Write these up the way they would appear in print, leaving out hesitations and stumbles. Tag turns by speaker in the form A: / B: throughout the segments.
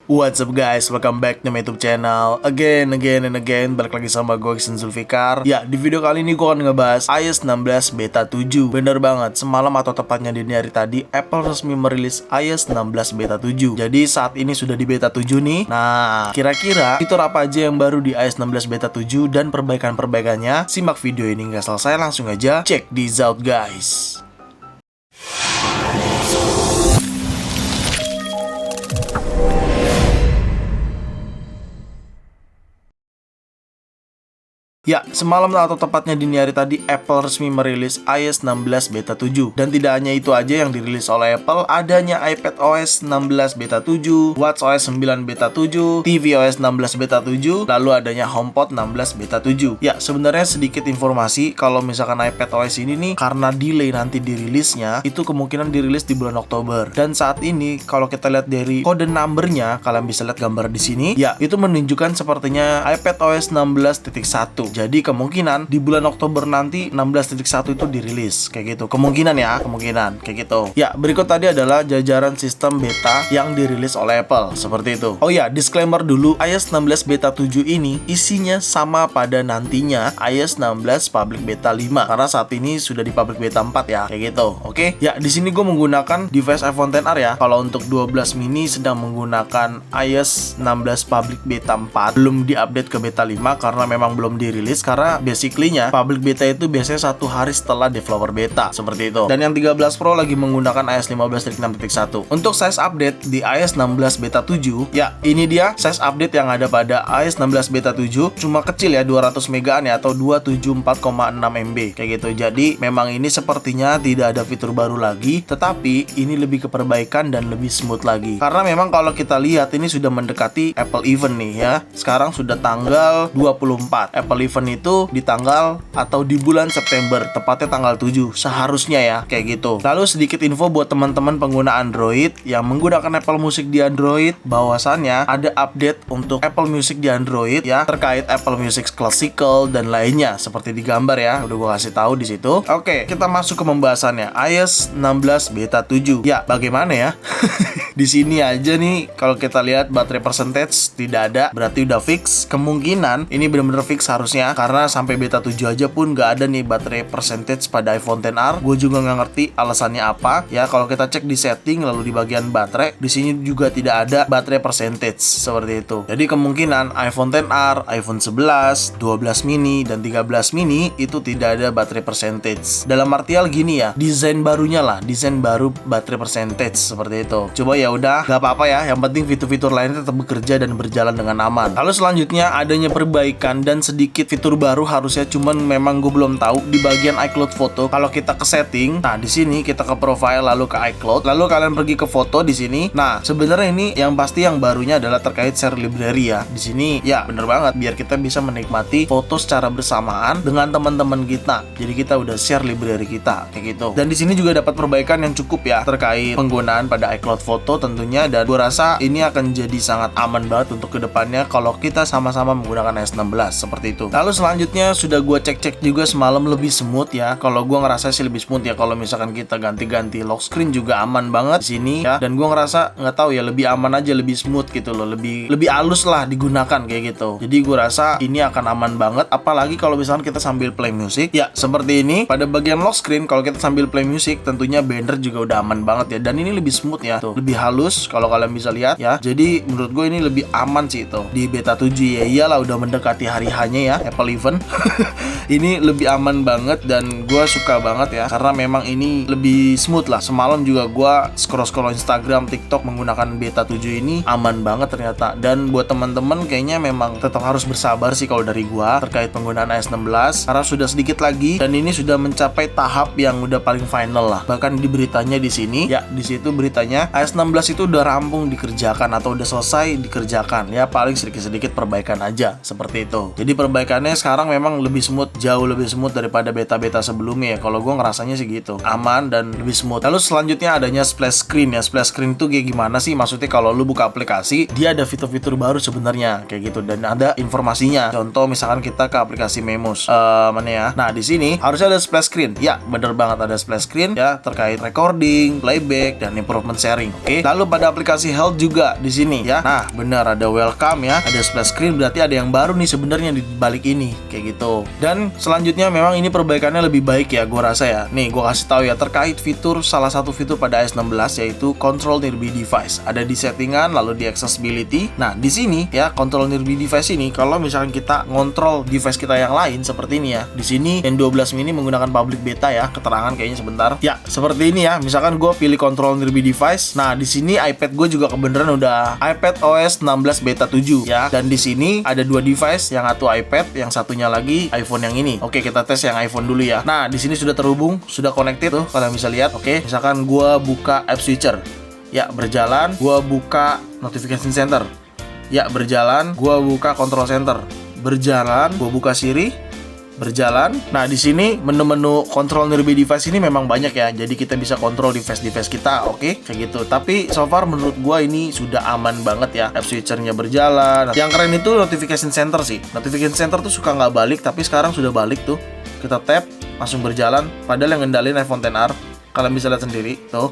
A: What's up guys, welcome back to my YouTube channel Again, balik lagi sama gue Iksan Zulfikar. Ya, di video kali ini gue akan ngebahas iOS 16 Beta 7. Bener banget, semalam atau tepatnya dini hari tadi Apple resmi merilis iOS 16 Beta 7. Jadi saat ini sudah di Beta 7 nih. Nah, kira-kira fitur apa aja yang baru di iOS 16 Beta 7 dan perbaikan-perbaikannya? Simak video ini nggak selesai, langsung aja check this out guys. Ya, semalam atau tepatnya dini hari tadi Apple resmi merilis iOS 16 Beta 7. Dan tidak hanya itu aja yang dirilis oleh Apple, adanya iPadOS 16 Beta 7, watchOS 9 Beta 7, tvOS 16 Beta 7, lalu adanya HomePod 16 Beta 7. Ya, sebenarnya sedikit informasi kalau misalkan iPadOS ini nih karena delay nanti dirilisnya, itu kemungkinan dirilis di bulan Oktober. Dan saat ini kalau kita lihat dari kode numbernya, kalian bisa lihat gambar di sini, ya itu menunjukkan sepertinya iPadOS 16.1. Jadi kemungkinan di bulan Oktober nanti 16.1 itu dirilis kayak gitu. Kemungkinan kayak gitu. Ya, berikut tadi adalah jajaran sistem beta yang dirilis oleh Apple seperti itu. Oh ya, disclaimer dulu, iOS 16 Beta 7 ini isinya sama pada nantinya iOS 16 Public Beta 5 karena saat ini sudah di Public Beta 4 ya, kayak gitu. Oke. Ya, di sini gue menggunakan device iPhone XR ya. Kalau untuk 12 mini sedang menggunakan iOS 16 Public Beta 4, belum diupdate ke Beta 5 karena memang belum dirilis. Karena basically-nya public beta itu biasanya 1 hari setelah developer beta seperti itu. Dan yang 13 Pro lagi menggunakan iOS 15.6.1. Untuk size update di iOS 16 Beta 7, ya ini dia size update yang ada pada iOS 16 Beta 7. Cuma kecil ya, 200 megaan ya, atau 274,6 MB kayak gitu. Jadi memang ini sepertinya tidak ada fitur baru lagi, tetapi ini lebih ke perbaikan dan lebih smooth lagi. Karena memang kalau kita lihat ini sudah mendekati Apple Event nih ya. Sekarang sudah tanggal 24. Apple Event itu di tanggal atau di bulan September, tepatnya tanggal 7 seharusnya ya, kayak gitu. Lalu sedikit info buat teman-teman pengguna Android yang menggunakan Apple Music di Android, bahwasannya ada update untuk Apple Music di Android ya, terkait Apple Music Classical dan lainnya seperti di gambar ya, udah gua kasih tahu di situ. Oke, kita masuk ke pembahasannya. iOS 16 Beta 7. Ya, bagaimana ya? Di sini aja nih kalau kita lihat baterai percentage tidak ada, berarti udah fix. Kemungkinan ini benar-benar fix harusnya, karena sampai Beta 7 aja pun nggak ada nih baterai percentage pada iPhone XR. Gue juga nggak ngerti alasannya apa ya. Kalau kita cek di setting lalu di bagian baterai, di sini juga tidak ada baterai percentage seperti itu. Jadi kemungkinan iPhone XR, iPhone 11, 12 mini dan 13 mini itu tidak ada baterai percentage. Dalam artian gini ya, desain barunya lah, desain baru baterai percentage seperti itu. Coba ya udah, nggak apa-apa ya. Yang penting fitur-fitur lainnya tetap bekerja dan berjalan dengan aman. Lalu selanjutnya adanya perbaikan dan sedikit fitur baru harusnya, cuman memang gue belum tahu di bagian iCloud foto. Kalau kita ke setting, nah di sini kita ke profile lalu ke iCloud, lalu kalian pergi ke foto di sini. Nah, sebenarnya ini yang pasti yang barunya adalah terkait share library ya. Di sini ya bener banget, biar kita bisa menikmati foto secara bersamaan dengan teman-teman kita. Jadi kita udah share library kita kayak gitu. Dan di sini juga dapat perbaikan yang cukup ya terkait penggunaan pada iCloud foto tentunya, dan gue rasa ini akan jadi sangat aman banget untuk kedepannya kalau kita sama-sama menggunakan iOS 16 seperti itu. Lalu selanjutnya sudah gue cek-cek juga semalam, lebih smooth ya. Kalau gue ngerasa sih lebih smooth ya. Kalau misalkan kita ganti-ganti lock screen juga aman banget di sini ya. Dan gue ngerasa nggak tahu ya, lebih aman aja, lebih smooth gitu loh, lebih halus lah digunakan kayak gitu. Jadi gue rasa ini akan aman banget. Apalagi kalau misalkan kita sambil play music ya seperti ini. Pada bagian lock screen kalau kita sambil play music tentunya banner juga udah aman banget ya. Dan ini lebih smooth ya, tuh lebih halus kalau kalian bisa lihat ya. Jadi menurut gue ini lebih aman sih itu di Beta 7 ya. Iyalah udah mendekati hari hanya ya Apple Event. Ini lebih aman banget dan gue suka banget ya, karena memang ini lebih smooth lah. Semalam juga gue scroll Instagram, TikTok menggunakan Beta 7 ini aman banget ternyata. Dan buat teman-teman kayaknya memang tetap harus bersabar sih kalau dari gue terkait penggunaan iOS 16, karena sudah sedikit lagi dan ini sudah mencapai tahap yang udah paling final lah. Bahkan di beritanya di sini ya, di situ beritanya iOS 16 itu udah rampung dikerjakan atau udah selesai dikerjakan ya, paling sedikit-sedikit perbaikan aja seperti itu. Jadi perbaikan perbaikannya sekarang memang lebih smooth, jauh lebih smooth daripada beta-beta sebelumnya ya. Kalau gue ngerasanya sih gitu, aman dan lebih smooth. Lalu selanjutnya adanya splash screen ya. Splash screen itu kayak gimana sih? Maksudnya kalau lu buka aplikasi, dia ada fitur-fitur baru sebenarnya kayak gitu, dan ada informasinya. Contoh misalkan kita ke aplikasi Memos, mana ya? Nah di sini harusnya ada splash screen. Ya bener banget ada splash screen ya, terkait recording, playback, dan improvement sharing. Oke. Lalu pada aplikasi Health juga di sini ya. Nah bener ada welcome ya, ada splash screen, berarti ada yang baru nih sebenarnya di balik ini kayak gitu. Dan selanjutnya memang ini perbaikannya lebih baik ya, gue rasa ya. Nih gue kasih tahu ya terkait fitur, salah satu fitur pada iOS 16 yaitu control nearby device. Ada di settingan, lalu di accessibility. Nah di sini ya, control nearby device ini kalau misalkan kita ngontrol device kita yang lain seperti ini ya. Di sini N12 mini menggunakan public beta ya, keterangan kayaknya sebentar. Ya seperti ini ya. Misalkan gue pilih control nearby device. Nah di sini iPad gue juga kebenaran udah iPad OS 16 beta 7 ya. Dan di sini ada dua device, yang satu iPad, yang satunya lagi iPhone yang ini. Oke, kita tes yang iPhone dulu ya. Nah di sini sudah terhubung, sudah connected tuh, kalian bisa lihat. Oke, misalkan gue buka app switcher, ya berjalan. Gue buka notification center, ya berjalan. Gue buka control center, berjalan. Gue buka Siri, berjalan. Nah di sini menu-menu control nearby device ini memang banyak ya, jadi kita bisa kontrol device kita, oke, kayak gitu. Tapi so far menurut gua ini sudah aman banget ya, app switchernya berjalan. Yang keren itu notification center sih. Notification center tuh suka nggak balik, tapi sekarang sudah balik tuh. Kita tap langsung berjalan, padahal yang ngendalin iPhone XR. Kalian bisa lihat sendiri tuh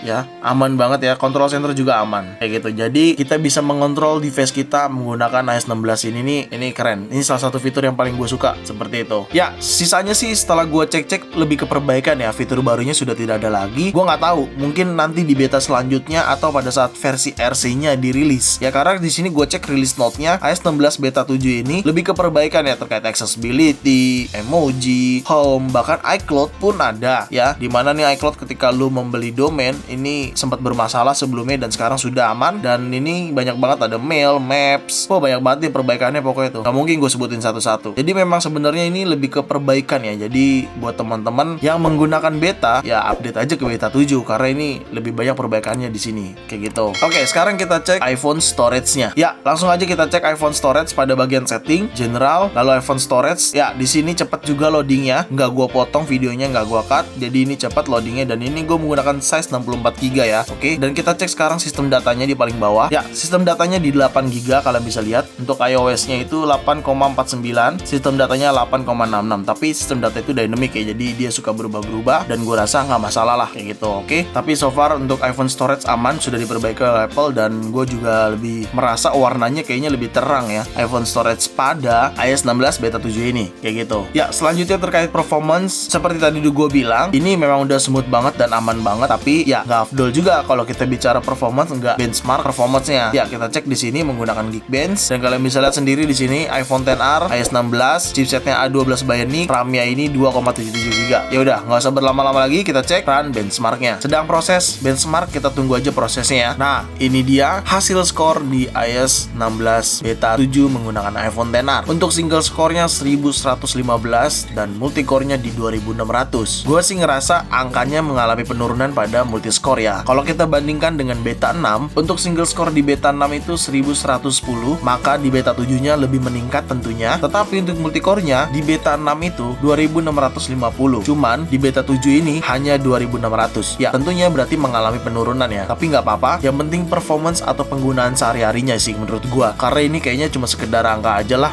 A: ya, aman banget ya. Control center juga aman kayak gitu. Jadi kita bisa mengontrol device kita menggunakan iOS 16 ini keren. Ini salah satu fitur yang paling gue suka seperti itu. Ya sisanya sih setelah gue cek-cek lebih ke perbaikan ya. Fitur barunya sudah tidak ada lagi. Gue nggak tahu, mungkin nanti di beta selanjutnya atau pada saat versi RC-nya dirilis ya. Karena di sini gue cek release note-nya iOS 16 beta 7 ini lebih ke perbaikan ya, terkait accessibility, emoji, home, bahkan iCloud pun ada ya. Dimana nih iCloud ketika lu membeli domain ini sempat bermasalah sebelumnya dan sekarang sudah aman. Dan ini banyak banget, ada mail, maps, banyak banget nih perbaikannya pokoknya tuh. Gak mungkin gue sebutin satu-satu. Jadi memang sebenarnya ini lebih ke perbaikan ya. Jadi buat teman-teman yang menggunakan beta ya, update aja ke beta 7 karena ini lebih banyak perbaikannya di sini kayak gitu. Oke, sekarang kita cek iPhone storage-nya. Ya, langsung aja kita cek iPhone storage pada bagian setting, general, lalu iPhone storage. Ya, di sini cepat juga loadingnya. Nggak gue potong videonya, nggak gue cut. Jadi ini cepat loadingnya, dan ini gue menggunakan size 64 GB ya. Oke, dan kita cek sekarang sistem datanya di paling bawah. Ya, sistem datanya di 8 GB, kalian bisa lihat. Untuk iOS-nya itu 8,49, sistem datanya 8,66. Tapi sistem data itu dynamic ya, jadi dia suka berubah-berubah dan gue rasa nggak masalah lah kayak gitu. Oke, tapi so far untuk iPhone storage aman, sudah diperbaiki oleh Apple, dan gue juga lebih merasa warnanya kayaknya lebih terang ya iPhone storage pada iOS 16 beta 7 ini kayak gitu. Ya, selanjutnya terkait performance, seperti tadi gue bilang, ini memang udah smooth banget dan aman banget. Tapi ya nggak afdol juga kalau kita bicara performance, nggak benchmark performance-nya. Ya, kita cek di sini menggunakan Geekbench, dan kalian bisa lihat sendiri di sini iPhone XR iOS 16, chipsetnya A12 Bionic, RAM-nya ini 2,77 GB. Ya udah, nggak usah berlama-lama lagi, kita cek run benchmarknya. Sedang proses benchmark, kita tunggu aja prosesnya ya. Nah, ini dia hasil skor di iOS 16 beta 7 menggunakan iPhone XR. Untuk single score-nya 1115 dan multicore-nya di 2600. Gue sih ngerasa angkanya mengalami penurunan pada multiscore ya. Kalau kita bandingkan dengan beta 6, untuk single score di beta 6 itu 1110, maka di beta 7-nya lebih meningkat tentunya. Tetapi untuk multicore-nya di beta 6 itu 2650. Cuman di beta 7 ini hanya 2600. Ya, tentunya berarti mengalami penurunan ya. Tapi nggak apa-apa. Yang penting performance atau penggunaan sehari-harinya sih menurut gua. Karena ini kayaknya cuma sekedar angka aja lah.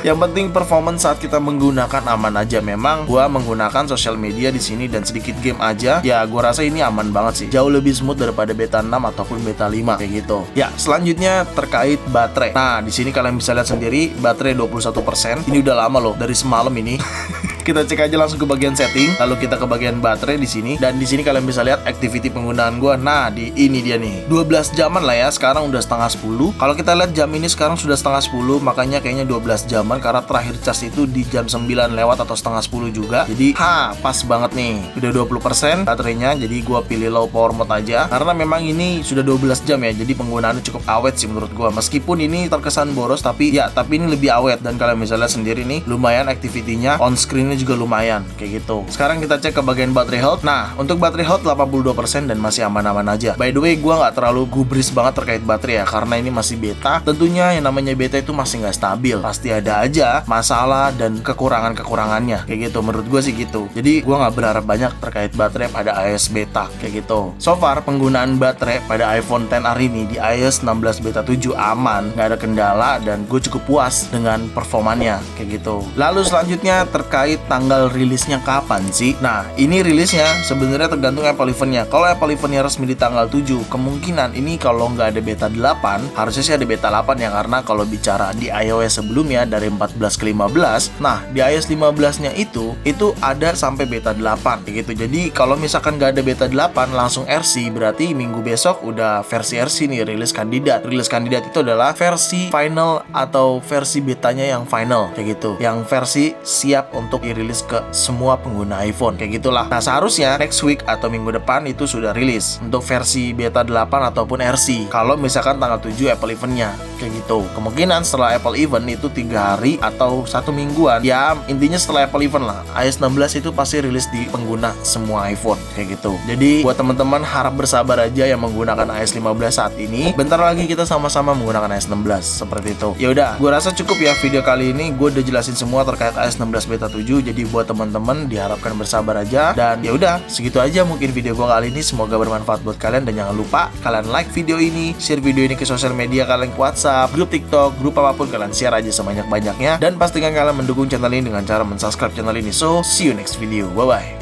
A: Yang penting performance saat kita menggunakan aman aja. Memang gua menggunakan sosial media di sini dan sedikit game aja. Ya, gua rasa ini aman banget sih. Jauh lebih smooth daripada beta 6 ataupun beta 5 kayak gitu. Ya, selanjutnya terkait baterai. Nah, di sini kalian bisa lihat sendiri baterai 21%. Ini udah lama loh, dari semalam ini. Kita cek aja langsung ke bagian setting, lalu kita ke bagian baterai di sini, dan di sini kalian bisa lihat activity penggunaan gua. Nah, di ini dia nih. 12 jaman lah ya, sekarang udah setengah 10. Kalau kita lihat jam ini sekarang sudah setengah 10, makanya kayaknya 12 jaman karena terakhir cas itu di jam 9 lewat atau setengah 10 juga. Jadi, pas banget nih. Udah 20% baterainya, jadi gua pilih low power mode aja karena memang ini sudah 12 jam ya. Jadi penggunaannya cukup awet sih menurut gua. Meskipun ini terkesan boros, tapi ini lebih awet, dan kalian bisa lihat sendiri nih, lumayan activity-nya, on screen-nya performanya juga lumayan kayak gitu. Sekarang kita cek ke bagian baterai health. Nah, untuk baterai health 82% dan masih aman-aman aja. By the way, gua nggak terlalu gubris banget terkait baterai ya, karena ini masih beta. Tentunya yang namanya beta itu masih nggak stabil, pasti ada aja masalah dan kekurangannya kayak gitu. Menurut gue sih gitu. Jadi gue nggak berharap banyak terkait baterai pada iOS beta kayak gitu. So far penggunaan baterai pada iPhone X hari ini di iOS 16 beta 7 aman, nggak ada kendala, dan gue cukup puas dengan performanya kayak gitu. Lalu selanjutnya terkait tanggal rilisnya kapan sih? Nah, ini rilisnya sebenarnya tergantung Apple eventnya. Kalau Apple eventnya resmi di tanggal 7, kemungkinan ini kalau nggak ada beta 8, harusnya sih ada beta 8 ya, karena kalau bicara di iOS sebelumnya dari 14 ke 15, nah di iOS 15-nya itu ada sampai beta 8 gitu. Jadi kalau misalkan nggak ada beta 8 langsung RC, berarti minggu besok udah versi RC nih, rilis kandidat. Rilis kandidat itu adalah versi final atau versi betanya yang final kayak gitu, yang versi siap untuk dirilis ke semua pengguna iPhone kayak gitulah. Nah, seharusnya next week atau minggu depan itu sudah rilis untuk versi beta 8 ataupun RC kalau misalkan tanggal 7 Apple eventnya kayak gitu. Kemungkinan setelah Apple event itu 3 hari atau 1 mingguan ya, intinya setelah Apple event lah, iOS 16 itu pasti rilis di pengguna semua iPhone kayak gitu. Jadi buat teman-teman harap bersabar aja yang menggunakan iOS 15 saat ini. Bentar lagi kita sama-sama menggunakan iOS 16 seperti itu. Ya udah, gue rasa cukup ya video kali ini. Gue udah jelasin semua terkait iOS 16 beta 7. Jadi buat teman-teman diharapkan bersabar aja. Dan ya udah, segitu aja mungkin video gue kali ini. Semoga bermanfaat buat kalian, dan jangan lupa kalian like video ini, share video ini ke sosial media kalian, ke WhatsApp, grup TikTok, grup apapun, kalian share aja sebanyak-banyaknya. Dan pastikan kalian mendukung channel ini dengan cara mensubscribe channel ini. So, see you next video. Bye-bye.